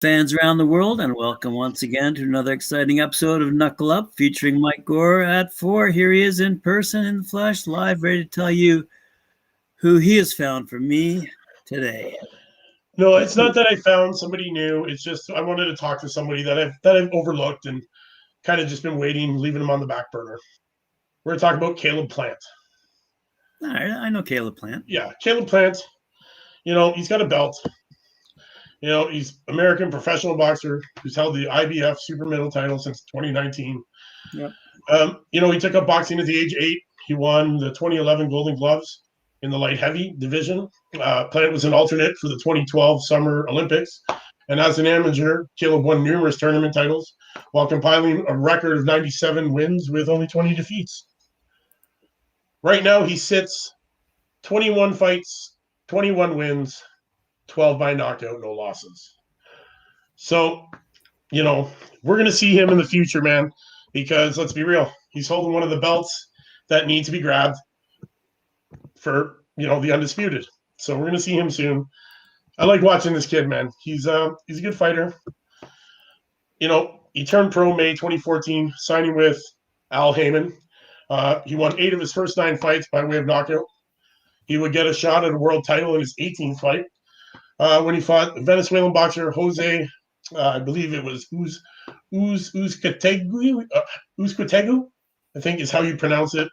Fans around the world, and welcome once again to another exciting episode of Knuckle Up featuring Mike Gore at 4. Here he is in person, in the flesh, live, ready to tell you who he has found for me today. No, it's not that I found somebody new. It's just I wanted to talk to somebody that I've overlooked and kind of just been waiting, leaving him on the back burner. We're going to talk about Caleb Plant. All right, I know Caleb Plant. Yeah, Caleb Plant, he's got a belt. He's American professional boxer who's held the IBF super middle title since 2019. Yep. He took up boxing at the age of 8. He won the 2011 Golden Gloves in the light heavy division. Plant was an alternate for the 2012 Summer Olympics. And as an amateur, Caleb won numerous tournament titles while compiling a record of 97 wins with only 20 defeats. Right now, he sits 21 fights, 21 wins, 12 by knockout, no losses. So, we're going to see him in the future, man, because let's be real, he's holding one of the belts that need to be grabbed for, the undisputed. So we're going to see him soon. I like watching this kid, man. He's a good fighter. He turned pro May 2014, signing with Al Heyman. He won 8 of his first 9 fights by way of knockout. He would get a shot at a world title in his 18th fight when he fought Venezuelan boxer Jose, I believe it was Uzquetegu, I think is how you pronounce it.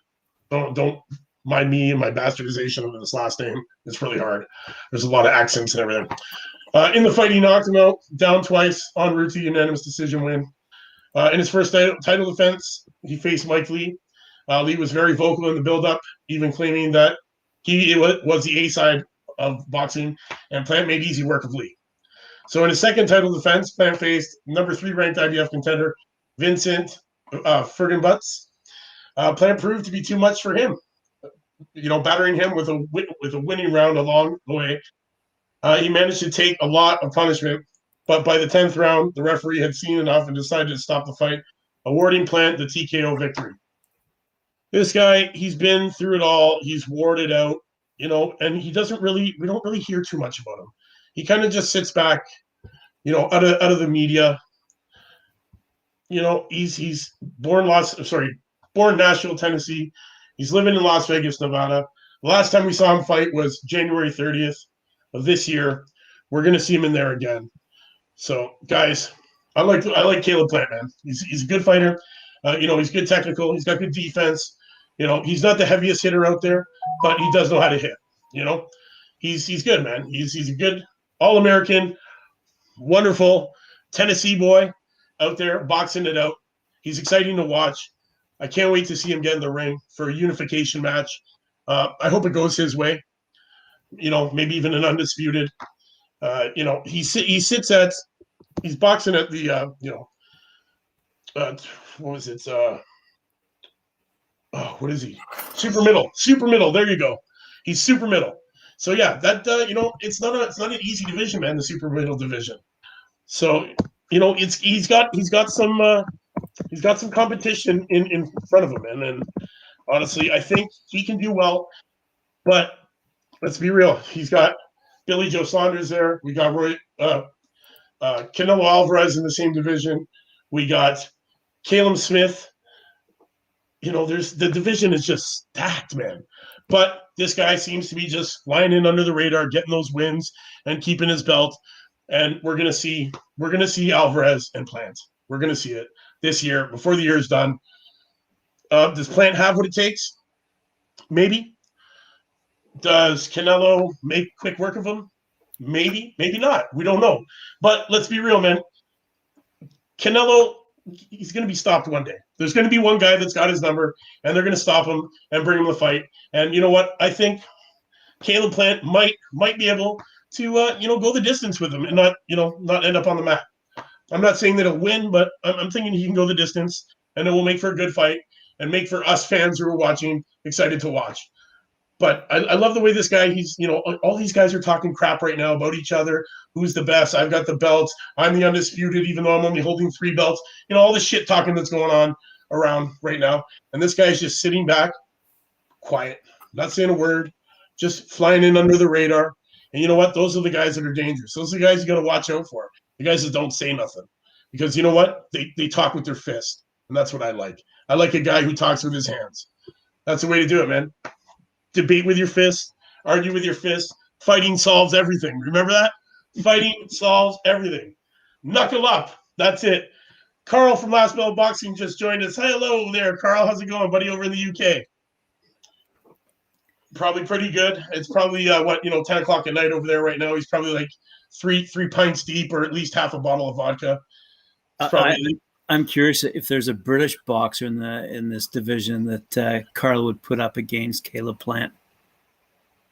Don't mind me and my bastardization of this last name. It's really hard. There's a lot of accents and everything. In the fight, he knocked him out, down twice, en route to unanimous decision win. In his first title defense, he faced Mike Lee. Lee was very vocal in the build-up, even claiming that he was the A side of boxing, and Plant made easy work of Lee. So in his second title defense, Plant faced number 3 ranked IBF contender Vincent Furgenbutz. Plant proved to be too much for him. Battering him with a winning round along the way. He managed to take a lot of punishment, but by the 10th round, the referee had seen enough and decided to stop the fight, awarding Plant the TKO victory. This guy, he's been through it all. He's warded out, and we don't really hear too much about him. He kind of just sits back, out of the media. He's born Nashville, Tennessee. He's living in Las Vegas, Nevada. The last time we saw him fight was January 30th of this year. We're going to see him in there again. So, guys, I like Caleb Plant, man. He's a good fighter. He's good technical. He's got good defense. He's not the heaviest hitter out there, but he does know how to hit. He's good, man. He's a good All-American, wonderful Tennessee boy out there boxing it out. He's exciting to watch. I can't wait to see him get in the ring for a unification match. I hope it goes his way. Maybe even an undisputed. He's boxing at the what was it? What is he? Super middle. There you go. He's super middle. So yeah, that it's not an easy division, man. The super middle division. So he's got some competition in front of him, man. And honestly, I think he can do well. But let's be real. He's got Billy Joe Saunders there. We got Canelo Alvarez in the same division. We got Caleb Smith. The division is just stacked, man. But this guy seems to be just flying in under the radar, getting those wins and keeping his belt. And we're gonna see Alvarez and Plant. We're gonna see it this year before the year is done. Does Plant have what it takes? Maybe. Does Canelo make quick work of him? Maybe not. We don't know. But let's be real, man. Canelo, he's going to be stopped one day. There's going to be one guy that's got his number, and they're going to stop him and bring him the fight. And you know what? I think Caleb Plant might be able to go the distance with him and not end up on the mat. I'm not saying that he'll win, but I'm thinking he can go the distance, and it will make for a good fight and make for us fans who are watching excited to watch. But I love the way this guy, all these guys are talking crap right now about each other. Who's the best? I've got the belts. I'm the undisputed, even though I'm only holding 3 belts. All the shit talking that's going on around right now. And this guy's just sitting back, quiet, not saying a word, just flying in under the radar. And you know what? Those are the guys that are dangerous. Those are the guys you got to watch out for. The guys that don't say nothing. Because you know what? They talk with their fist. And that's what I like. I like a guy who talks with his hands. That's the way to do it, man. Debate with your fist, argue with your fist. Fighting solves everything. Remember that? Fighting solves everything. Knuckle up. That's it. Carl from Last Bell Boxing just joined us. Hello there, Carl. How's it going, buddy, over in the UK? Probably pretty good. It's probably 10 o'clock at night over there right now. He's probably like three pints deep, or at least half a bottle of vodka. I'm curious if there's a British boxer in this division that Carl would put up against Caleb Plant.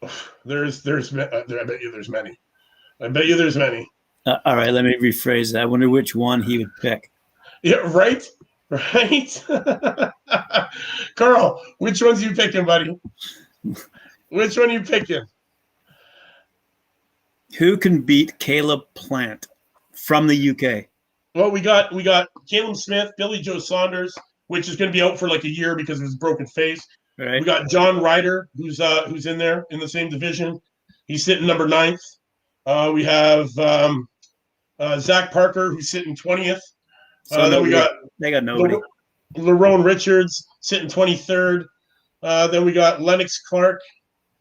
I bet you there's many. I bet you there's many. All right, let me rephrase that. I wonder which one he would pick. Yeah, right. Carl, which one's you picking, buddy? Which one are you picking? Who can beat Caleb Plant from the UK? Well, we got Caleb Smith, Billy Joe Saunders, which is going to be out for like a year because of his broken face. Right. We got John Ryder, who's in there in the same division. He's sitting number 9th. We have Zach Parker, who's sitting 20th. Then they got nobody. Lerone Richards sitting 23rd. Then we got Lennox Clark.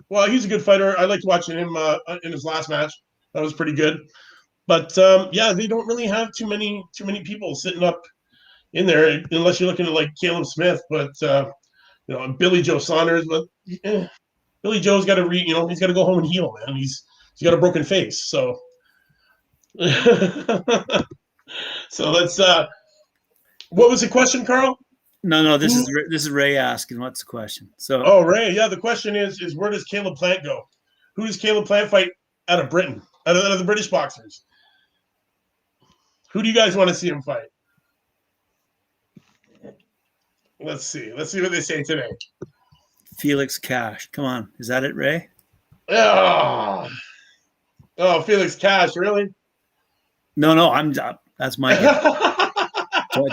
Well, he's a good fighter. I liked watching him in his last match. That was pretty good. But they don't really have too many people sitting up in there, unless you're looking at like Caleb Smith. But Billy Joe Saunders. But Billy Joe's got to he's got to go home and heal, man. He's got a broken face, so. So let's. What was the question, Carl? No. This is Ray asking. What's the question? So. Oh, Ray. Yeah, the question is where does Caleb Plant go? Who does Caleb Plant fight out of Britain? Out of the British boxers? Who do you guys want to see him fight? Let's see. Let's see what they say today. Felix Cash. Come on. Is that it, Ray? Oh, Felix Cash, really? No. That's my guess.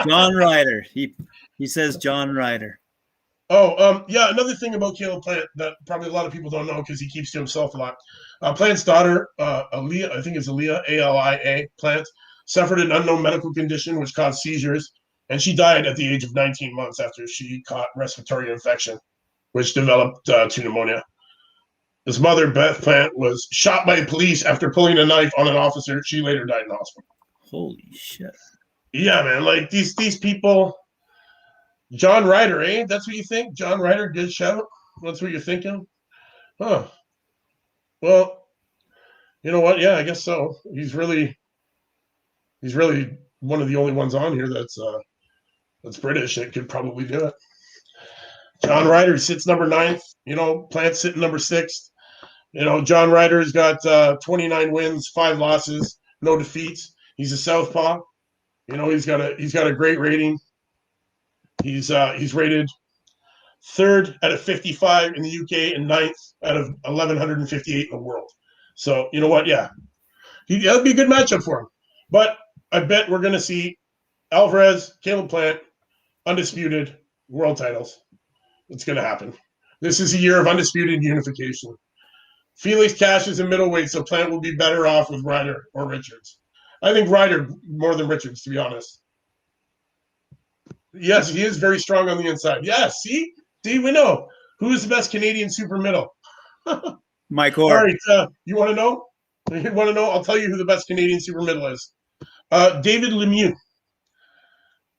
John Ryder. He says John Ryder. Another thing about Caleb Plant that probably a lot of people don't know because he keeps to himself a lot. Plant's daughter, Aaliyah, I think it's Aaliyah, Alia Plant, suffered an unknown medical condition which caused seizures, and she died at the age of 19 months after she caught respiratory infection, which developed to pneumonia. His mother, Beth Plant, was shot by police after pulling a knife on an officer. She later died in the hospital. Holy shit. Yeah, man. Like these people. John Ryder, eh? That's what you think? John Ryder, good shout. That's what you're thinking? Huh. Well, you know what? Yeah, I guess so. He's really one of the only ones on here that's British that could probably do it. John Ryder sits number 9th. Plant sitting number 6th. John Ryder's got 29 wins, 5 losses, no defeats. He's a southpaw. He's got a great rating. He's rated 3rd out of 55 in the UK and 9th out of 1,158 in the world. So you know what? Yeah, that'd be a good matchup for him. But I bet we're going to see Alvarez, Caleb Plant, undisputed world titles. It's going to happen. This is a year of undisputed unification. Felix Cash is a middleweight, so Plant will be better off with Ryder or Richards. I think Ryder more than Richards, to be honest. Yes, he is very strong on the inside. Yes, see, we know. Who is the best Canadian super middle? Mike Orr. All right, you want to know? You want to know? I'll tell you who the best Canadian super middle is. David Lemieux.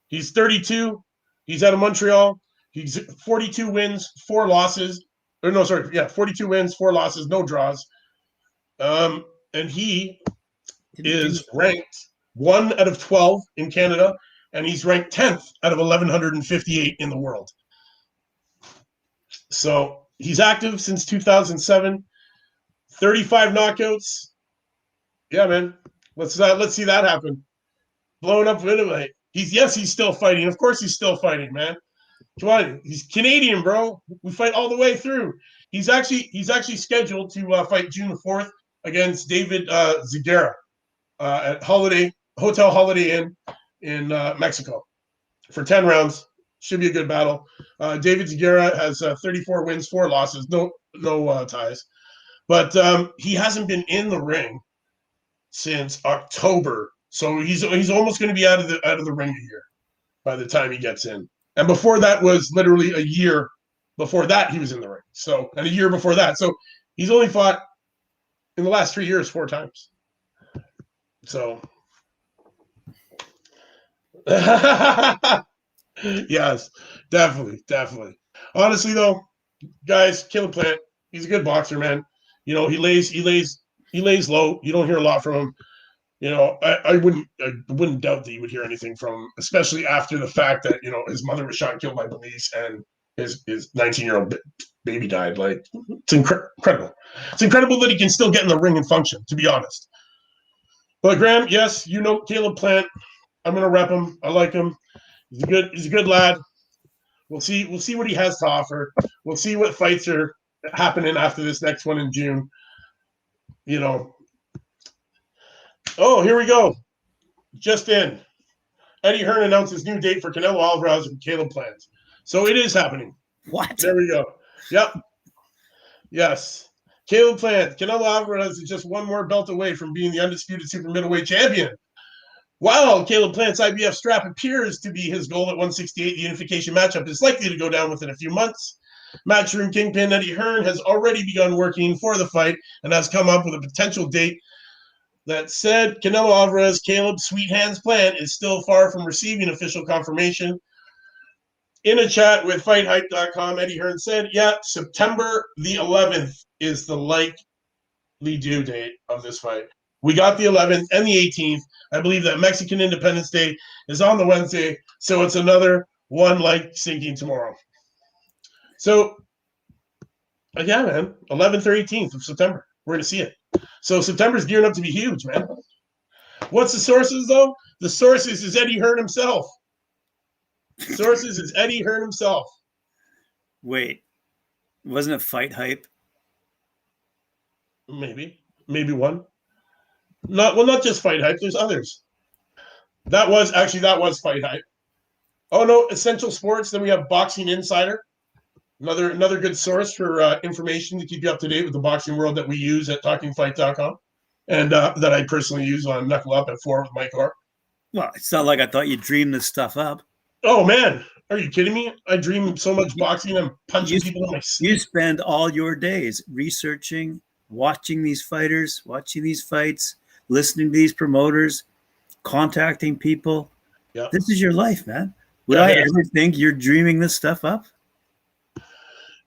He's 32. He's out of Montreal. He's 42 wins, 4 losses. 42 wins, 4 losses, no draws. And he is ranked 1 out of 12 in Canada. And he's ranked 10th out of 1,158 in the world. So he's active since 2007. 35 knockouts. Yeah, man. Let's see that happen. Blowing up middleweight. He's still fighting. Of course he's still fighting, man. Come on. He's Canadian, bro. We fight all the way through. He's actually scheduled to fight June 4th against David Ziguerra at Hotel Holiday Inn in Mexico for 10 rounds. Should be a good battle. David Ziguerra has 34 wins, 4 losses, no ties. But he hasn't been in the ring since October So he's almost going to be out of the ring a year by the time he gets in. And before that was literally a year before that he was in the ring. So, and a year before that. So he's only fought in the last 3 years 4 times. So yes, definitely. Honestly though, guys, Caleb Plant, he's a good boxer, man. You know, he lays low. You don't hear a lot from him. You know, I wouldn't doubt that you would hear anything from him, especially after the fact that, you know, his mother was shot and killed by police and his 19-year-old baby died. Like, it's incredible. It's incredible that he can still get in the ring and function, to be honest. But Graham, yes, you know Caleb Plant. I'm gonna rep him. I like him. He's a good lad. We'll see what he has to offer. We'll see what fights are happening after this next one in June. You know. Oh, here we go. Just in. Eddie Hearn announced his new date for Canelo Alvarez and Caleb Plant. So it is happening. What? There we go. Yep. Yes. Caleb Plant. Canelo Alvarez is just one more belt away from being the undisputed super middleweight champion. While Caleb Plant's IBF strap appears to be his goal at 168, the unification matchup is likely to go down within a few months. Matchroom kingpin Eddie Hearn has already begun working for the fight and has come up with a potential date. That said, Canelo Alvarez, Caleb Sweet Hands Plant is still far from receiving official confirmation. In a chat with FightHype.com, Eddie Hearn said, yeah, September the 11th is the likely due date of this fight. We got the 11th and the 18th. I believe that Mexican Independence Day is on the Wednesday, so it's another one like sinking tomorrow. So, yeah, man, 11th or 18th of September. We're going to see it. So September's gearing up to be huge, man. What's the sources, though? The sources is Eddie Hearn himself. Sources is Eddie Hearn himself. Wait, wasn't it Fight Hype? Maybe one. Not just Fight Hype. There's others. That was Fight Hype. Oh no, Essential Sports. Then we have Boxing Insider. Another good source for information to keep you up to date with the boxing world that we use at TalkingFight.com, and that I personally use on Knuckle Up at 4 with Mike Orr. Well, it's not like I thought you dreamed this stuff up. Oh man, are you kidding me? I dream so much boxing. I'm punching people in my sleep. You spend all your days researching, watching these fighters, watching these fights, listening to these promoters, contacting people. Yeah. This is your life, man. Would I ever think you're dreaming this stuff up?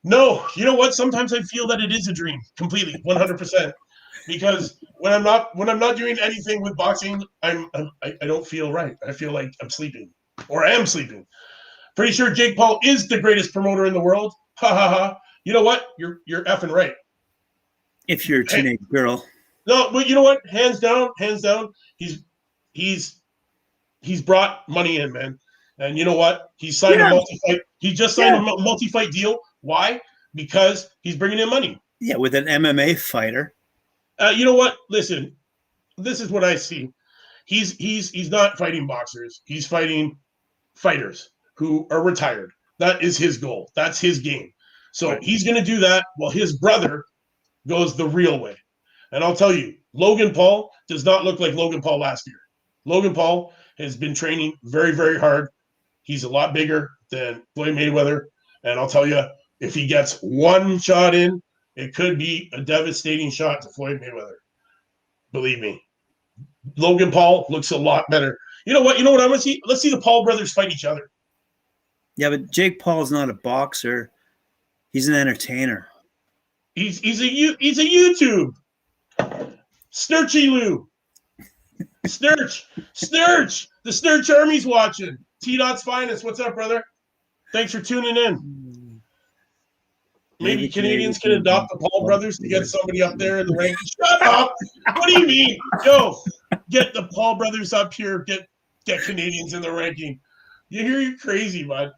No, you know what? Sometimes I feel that it is a dream, completely, 100%. Because when I'm not doing anything with boxing, I don't feel right. I feel like I'm sleeping, or I am sleeping. Pretty sure Jake Paul is the greatest promoter in the world. Ha ha ha. You know what? You're effing right. If you're a teenage girl. No, but you know what? Hands down. He's brought money in, man. And you know what? He signed a multi-fight. He just signed a multi-fight deal. Why? Because he's bringing in money. Yeah, with an MMA fighter. You know what? Listen, this is what I see. He's not fighting boxers. He's fighting fighters who are retired. That is his goal. That's his game. So he's going to do that while his brother goes the real way. And I'll tell you, Logan Paul does not look like Logan Paul last year. Logan Paul has been training very, very hard. He's a lot bigger than Floyd Mayweather. And I'll tell you, if he gets one shot in, it could be a devastating shot to Floyd Mayweather. Believe me. Logan Paul looks a lot better. You know what? I want to see? Let's see the Paul brothers fight each other. Yeah, but Jake Paul's not a boxer. He's an entertainer. He's a YouTube. Snurchy Lou. Snurch. The Snurch Army's watching. T-Dot's finest. What's up, brother? Thanks for tuning in. Maybe Canadians can adopt the Paul brothers to get somebody up there in the rankings. Shut up! What do you mean? Yo, get the Paul brothers up here. Get Canadians in the ranking. You're crazy, bud.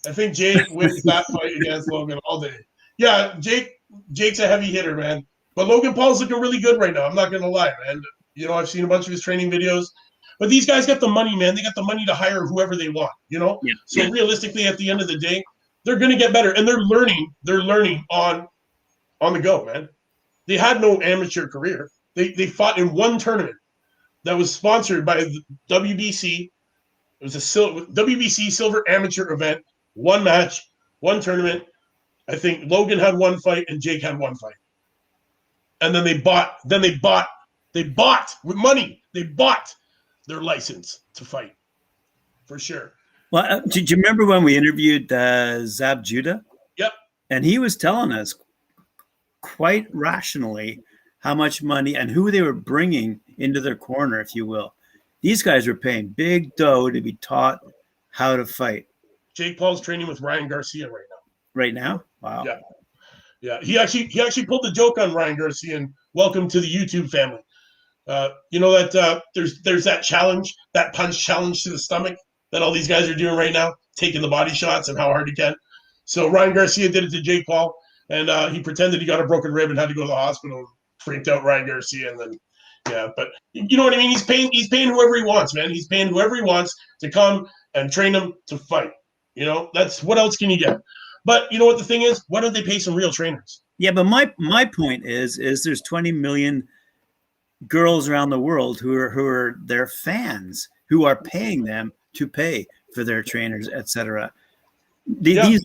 I think Jake wins that fight against Logan all day. Yeah, Jake's a heavy hitter, man. But Logan Paul's looking really good right now. I'm not gonna lie, man. You know, I've seen a bunch of his training videos. But these guys got the money, man. They got the money to hire whoever they want, you know? Yeah. So realistically, at the end of the day, they're going to get better. And they're learning on the go, man. They had no amateur career. They fought in one tournament. that was sponsored by the WBC. It was a WBC Silver Amateur event. One match, one tournament. I think Logan had one fight and Jake had one fight. And then they bought with money. They bought their license to fight, for sure. Well, did you remember when we interviewed Zab Judah? Yep. And he was telling us quite rationally how much money and who they were bringing into their corner, if you will. These guys were paying big dough to be taught how to fight. Jake Paul's training with Ryan Garcia right now. Right now? Wow. Yeah. Yeah. He actually pulled the joke on Ryan Garcia and welcome to the YouTube family. You know that there's that challenge, that punch challenge to the stomach that all these guys are doing right now, taking the body shots and how hard he can. So Ryan Garcia did it to Jake Paul, and he pretended he got a broken rib and had to go to the hospital. Freaked out Ryan Garcia, and then but you know what I mean. He's paying whoever he wants, man. He's paying whoever he wants to come and train him to fight. You know, that's what else can you get? But you know what the thing is? Why don't they pay some real trainers? Yeah, but my point is there's 20 million girls around the world who are their fans who are paying them to pay for their trainers, etc. These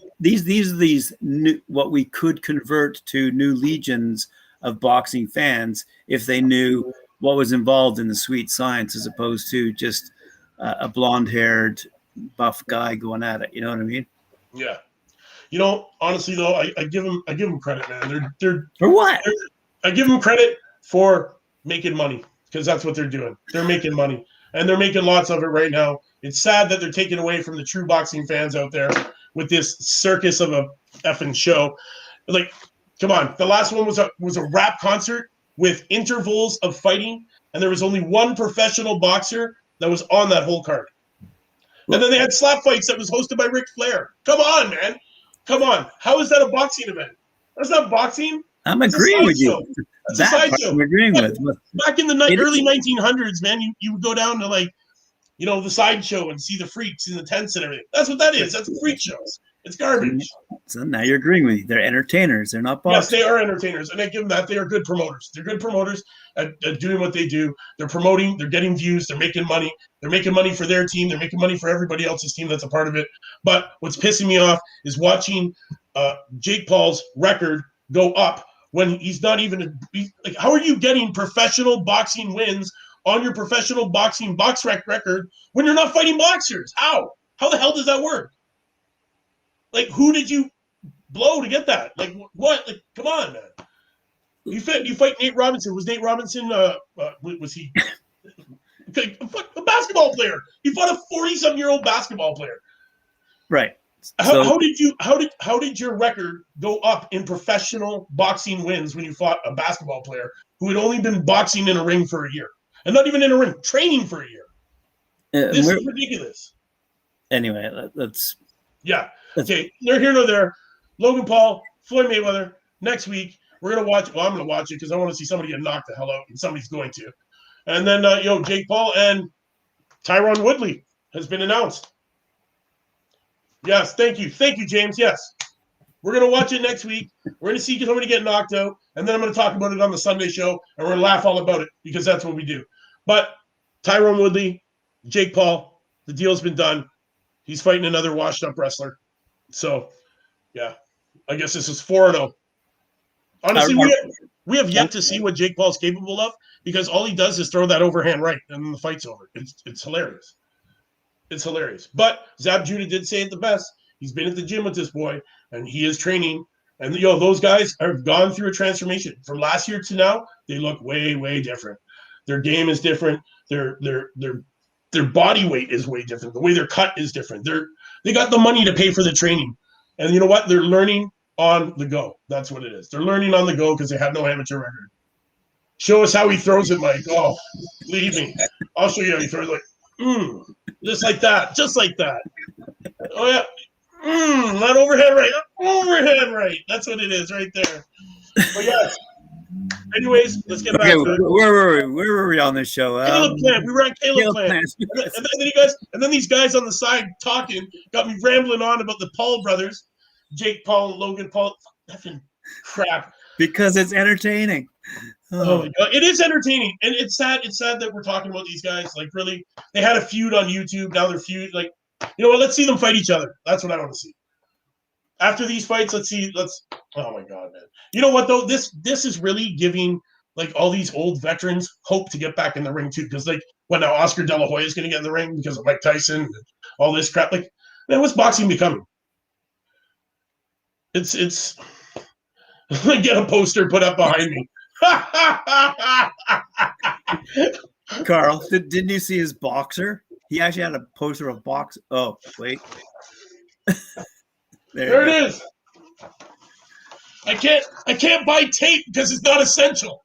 new, what we could convert to new legions of boxing fans if they knew what was involved in the sweet science as opposed to just a blonde-haired buff guy going at it. You know what I mean? Yeah. You know, honestly though, I give them credit, man. They're for what? I give them credit for making money because that's what they're doing. They're making money and they're making lots of it right now. It's sad that they're taking away from the true boxing fans out there with this circus of a effing show. Like, come on. The last one was a rap concert with intervals of fighting, and there was only one professional boxer that was on that whole card. And then they had slap fights that was hosted by Ric Flair. Come on, man. Come on. How is that a boxing event? That's not boxing. I'm agreeing with you. That's a sideshow. I'm agreeing with. Back in the early 1900s, man, you would go down to the sideshow and see the freaks in the tents and everything. That's what that is. That's a freak show. It's garbage. So now you're agreeing with me. They're entertainers. They're not boxers. Yes, they are entertainers, and I give them that. They are good promoters. They're good promoters at doing what they do. They're promoting. They're getting views. They're making money. They're making money for their team. They're making money for everybody else's team that's a part of it. But what's pissing me off is watching Jake Paul's record go up when he's not even like. How are you getting professional boxing wins on your professional boxing box record when you're not fighting boxers? How? How the hell does that work? Like, who did you blow to get that? Like, what? Like, come on, man. You fight Nate Robinson. Was Nate Robinson, was he a basketball player? He fought a 40-something-year-old basketball player. Right. How did your record go up in professional boxing wins when you fought a basketball player who had only been boxing in a ring for a year? And not even in a ring, training for a year. This is ridiculous. Anyway, let's... Yeah. Okay, they're here nor there. Logan Paul, Floyd Mayweather. Next week, we're going to watch. Well, I'm going to watch it because I want to see somebody get knocked the hell out, and somebody's going to. And then, Jake Paul and Tyron Woodley has been announced. Yes, thank you. Thank you, James. Yes. We're going to watch it next week. We're going to see somebody get knocked out, and then I'm going to talk about it on the Sunday show, and we're going to laugh all about it because that's what we do. But Tyron Woodley, Jake Paul, the deal's been done. He's fighting another washed-up wrestler. So, yeah, I guess this is 4-0. Honestly, we have yet to see what Jake Paul's capable of because all he does is throw that overhand right, and then the fight's over. It's hilarious. It's hilarious. But Zab Judah did say it the best. He's been at the gym with this boy, and he is training. And, those guys have gone through a transformation. From last year to now, they look way, way different. Their game is different. Their body weight is way different. The way they're cut is different. They got the money to pay for the training. And you know what? They're learning on the go. That's what it is. They're learning on the go because they have no amateur record. Show us how he throws it, Mike. Oh, leave me. I'll show you how he throws it. Just like that. Just like that. Oh, yeah. That overhead right. Overhead right. That's what it is right there. But yes. Anyways, let's get back to it. Where were we on this show? Caleb Plant. We were at Caleb Plant. And then these guys on the side talking got me rambling on about the Paul brothers, Jake Paul and Logan Paul. Effing crap. Because it's entertaining. Oh my God. It is entertaining. And it's sad. It's sad that we're talking about these guys. Like, really, they had a feud on YouTube. Now they're feud. Like, you know what? Let's see them fight each other. That's what I want to see. After these fights, oh my God, man. You know what, though? This is really giving, like, all these old veterans hope to get back in the ring, too. Because, like, what now? Oscar De La Hoya is going to get in the ring because of Mike Tyson and all this crap. Like, man, what's boxing becoming? It's get a poster put up behind me. Carl, didn't you see his boxer? He actually had a poster of box. Oh, wait. There it is. I can't buy tape because it's not essential.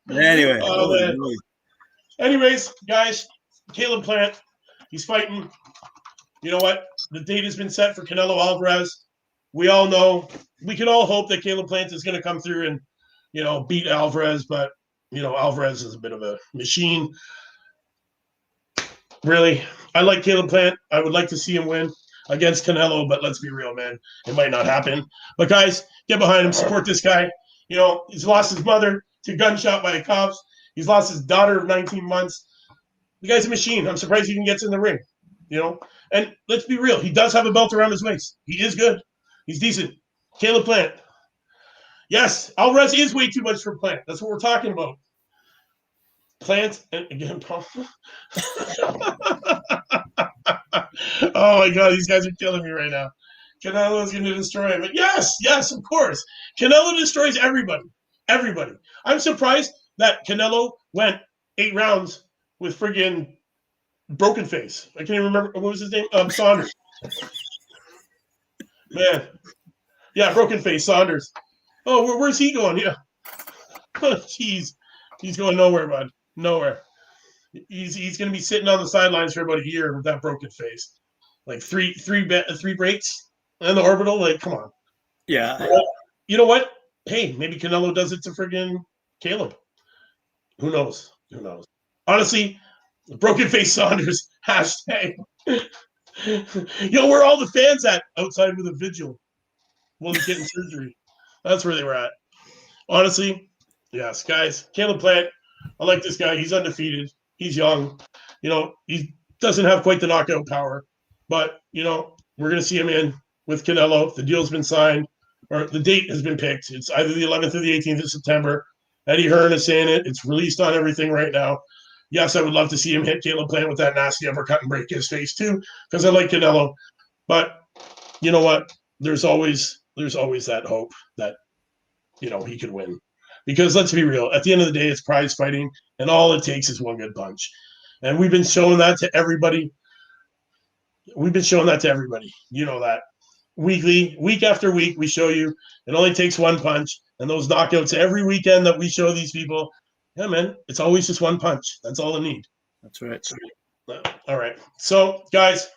Anyway. Anyways, guys, Caleb Plant, he's fighting. You know what? The date has been set for Canelo Alvarez. We all know, we can all hope that Caleb Plant is going to come through and, you know, beat Alvarez, but, you know, Alvarez is a bit of a machine. Really, I like Caleb Plant. I would like to see him win against Canelo, but let's be real, man. It might not happen. But, guys, get behind him. Support this guy. You know, he's lost his mother to gunshot by the cops. He's lost his daughter of 19 months. The guy's a machine. I'm surprised he even gets in the ring, you know. And let's be real. He does have a belt around his waist. He is good. He's decent. Caleb Plant. Yes, Alvarez is way too much for Plant. That's what we're talking about. Plant, and again, Paul. Oh, my God. These guys are killing me right now. Canelo is going to destroy him. But yes, of course. Canelo destroys everybody. Everybody. I'm surprised that Canelo went 8 rounds with friggin' Broken Face. I can't even remember. What was his name? Saunders. Man. Yeah, Broken Face, Saunders. Oh, where's he going? Yeah. Oh, jeez. He's going nowhere, bud. Nowhere. He's going to be sitting on the sidelines for about a year with that broken face. Like three breaks and the orbital. Like, come on. Yeah. Well, you know what? Hey, maybe Canelo does it to friggin' Caleb. Who knows? Honestly, Broken Face Saunders, hashtag. Yo, where are all the fans at? Outside with a vigil while he's getting surgery. That's where they were at. Honestly, yes, guys. Caleb Plant, I like this guy. He's undefeated. He's young. You know, he doesn't have quite the knockout power. But, you know, we're going to see him in with Canelo. The deal's been signed, or the date has been picked. It's either the 11th or the 18th of September. Eddie Hearn is saying it. It's released on everything right now. Yes, I would love to see him hit Caleb Plant with that nasty uppercut and break his face too, because I like Canelo. But you know what? There's always that hope that, you know, he could win. Because let's be real, at the end of the day, it's prize fighting, and all it takes is one good punch. And we've been showing that to everybody. You know that. Week after week, we show you it only takes one punch. And those knockouts every weekend that we show these people, yeah, man, it's always just one punch. That's all they need. That's right. All right. So, guys,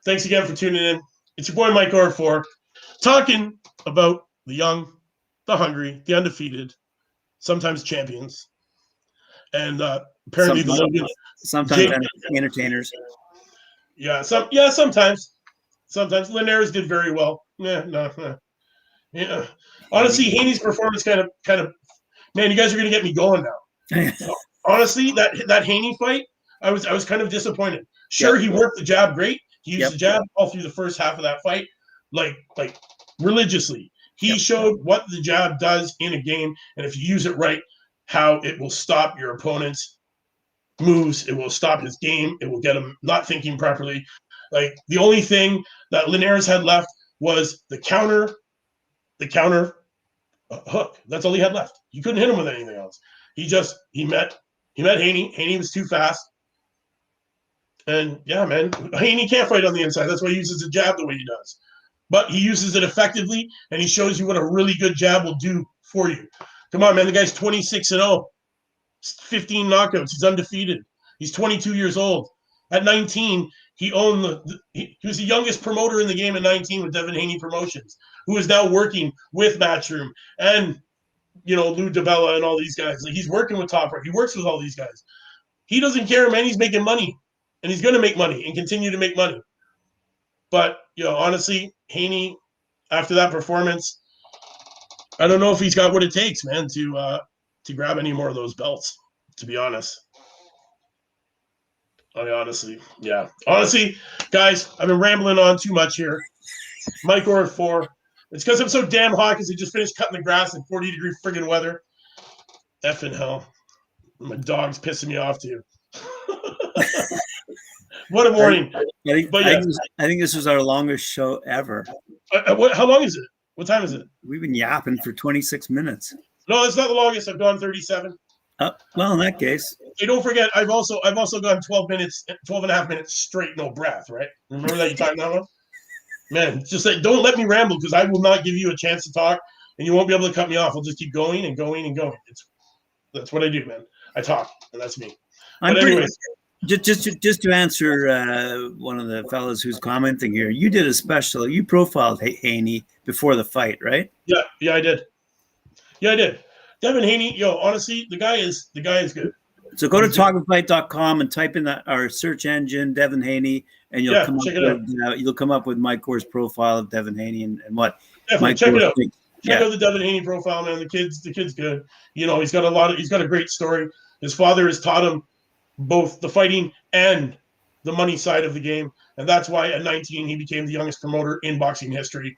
thanks again for tuning in. It's your boy Mike Orr talking about the young, the hungry, the undefeated, sometimes champions, and apparently sometimes entertainers. Yeah, sometimes. Linares did very well. Yeah. Honestly, Haney's performance kind of. Man, you guys are gonna get me going now. Honestly, that Haney fight, I was kind of disappointed. Sure, he worked the jab great. He used the jab all through the first half of that fight, like religiously. He showed what the jab does in a game, and if you use it right, how it will stop your opponent's moves. It will stop his game. It will get him not thinking properly. Like, the only thing that Linares had left was the counter hook. That's all he had left. You couldn't hit him with anything else. He met Haney. Haney was too fast. And yeah, man, Haney can't fight on the inside. That's why he uses the jab the way he does. But he uses it effectively, and he shows you what a really good jab will do for you. Come on, man. The guy's 26-0. 15 knockouts. He's undefeated. He's 22 years old. At 19, he owned he was the youngest promoter in the game at 19 with Devin Haney Promotions, who is now working with Matchroom and, you know, Lou DiBella and all these guys. Like, he's working with Top Rank. He works with all these guys. He doesn't care, man. He's making money, and he's going to make money and continue to make money. But, honestly, Haney, after that performance, I don't know if he's got what it takes, man, to grab any more of those belts, to be honest. Honestly, yeah. Honestly, guys, I've been rambling on too much here. Mike Orr 4. It's because I'm so damn hot because he just finished cutting the grass in 40-degree friggin' weather. Effing hell. My dog's pissing me off too. What a morning. I think this was our longest show ever. How long is it? What time is it? We've been yapping for 26 minutes. No, it's not the longest. I've gone 37. Well, in that case. Hey, don't forget, I've also gone 12 and a half minutes straight, no breath, right? Remember that you timed that one? Man, just like, don't let me ramble because I will not give you a chance to talk and you won't be able to cut me off. I'll just keep going and going and going. That's what I do, man. I talk, and that's me. But anyways. Just to answer one of the fellows who's commenting here, you did a special. You profiled Haney before the fight, right? Yeah, I did. Devin Haney, honestly, the guy is good. So go to talkingfight.com and type in our search engine Devin Haney, and you'll come up with Mike Orr's profile of Devin Haney and what. Definitely check it out. Check out the Devin Haney profile, man. The kid's good. He's got a great story. His father has taught him both the fighting and the money side of the game. And that's why at 19, he became the youngest promoter in boxing history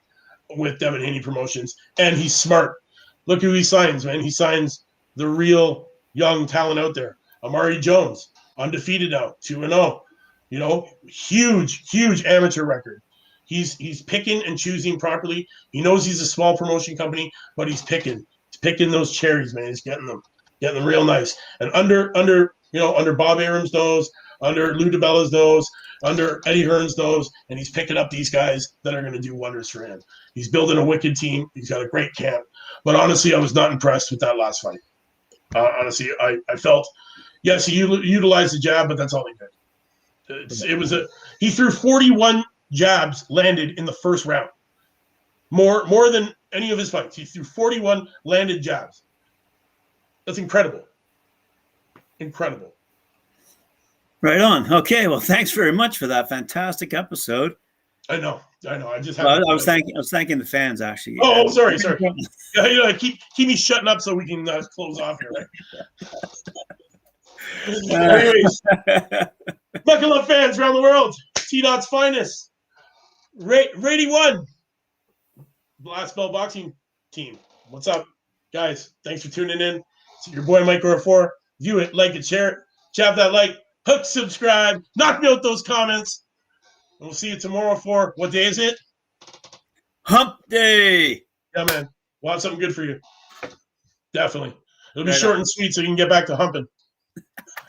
with Devin Haney Promotions. And he's smart. Look who he signs, man. He signs the real young talent out there. Amari Jones, undefeated now, 2-0. Huge amateur record. He's picking and choosing properly. He knows he's a small promotion company, but he's picking. He's picking those cherries, man. He's getting them real nice. And under Bob Arum's nose, under Lou DiBella's nose, under Eddie Hearn's nose, and he's picking up these guys that are going to do wonders for him. He's building a wicked team. He's got a great camp. But honestly, I was not impressed with that last fight. Honestly, I felt, yes, he utilized the jab, but that's all he did. He threw 41 jabs landed in the first round. More than any of his fights. He threw 41 landed jabs. That's incredible. Incredible. Right on. Okay. Well, thanks very much for that fantastic episode. I know. I just I was thanking the fans actually. Oh, sorry. Yeah, keep me shutting up so we can close off here, right? Anyways, Knuckle Up fans around the world, T-Dot's finest, Rady 1, Blast Belt Boxing Team. What's up, guys? Thanks for tuning in. It's your boy Mike Orr 4. View it, like it, share it, chap that like, hook, subscribe, knock me out those comments. And we'll see you tomorrow for, what day is it? Hump Day. Yeah, man. We'll have something good for you. Definitely. It'll be short and sweet so you can get back to humping.